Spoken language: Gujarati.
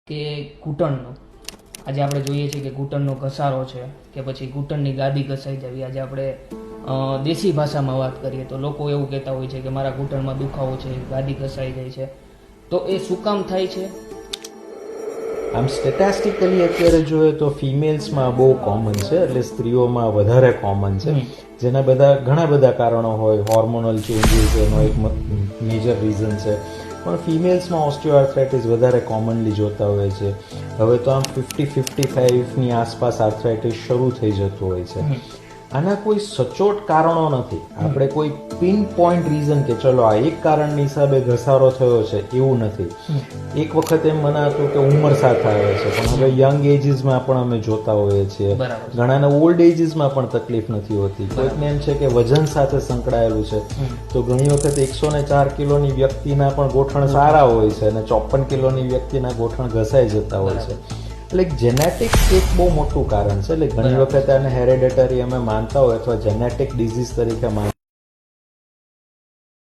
કે ઘૂંટણનો. આજે આપણે જોઈએ છીએ કે ઘૂંટણનો ઘસારો છે કે પછી ઘૂંટણની ગાદી ઘસાઈ જવી. આજે આપણે દેશી ભાષામાં વાત કરીએ તો લોકો એવું કહેતા હોય છે કે મારા ઘૂંટણમાં દુખાવો છે, ગાદી ઘસાઈ જાય છે. તો એ શું કામ થાય છે? આમ સ્ટેટિસ્ટિકલી અત્યારે જોઈએ તો ફિમેલ્સમાં બહુ કોમન છે, એટલે સ્ત્રીઓમાં વધારે કોમન છે, જેના ઘણા બધા કારણો હોય. હોર્મોનલ ચેન્જીસ એનો એક મેજર રીઝન છે, પણ ફિમેલ્સમાં ઓસ્ટિયોઆર્થરાઇટિસ વધારે કોમનલી જોતા હોય છે. હવે તો આમ 50-55ની આસપાસ આર્થરાઇટિસ શરૂ થઈ જતું હોય છે. આના કોઈ સચોટ કારણો નથી. આપણે કોઈ પિન પોઈન્ટ રીઝન કે ચલો આ એક કારણની હિસાબે ઘસારો થયો છે એવું નથી. એક વખત એમ મનાતું કે ઉંમર સાથે આવે છે, પણ હવે યંગ એજીસમાં પણ અમે જોતા હોઈએ છીએ. ઘણાને ઓલ્ડ એજીસમાં પણ તકલીફ નથી હોતી. કોઈકને એમ છે કે વજન સાથે સંકળાયેલું છે, તો ઘણી વખત 104 કિલોની વ્યક્તિના પણ ગોઠણ સારા હોય છે અને 54 કિલોની વ્યક્તિના ગોઠણ ઘસાઈ જતા હોય છે. એટલે જેનેટિક્સ એક બહુ મોટું કારણ છે. એટલે ઘણી વખત આને હેરેડિટરી અમે માનતા હોય અથવા જેનેટિક ડિઝીઝ તરીકે માનતા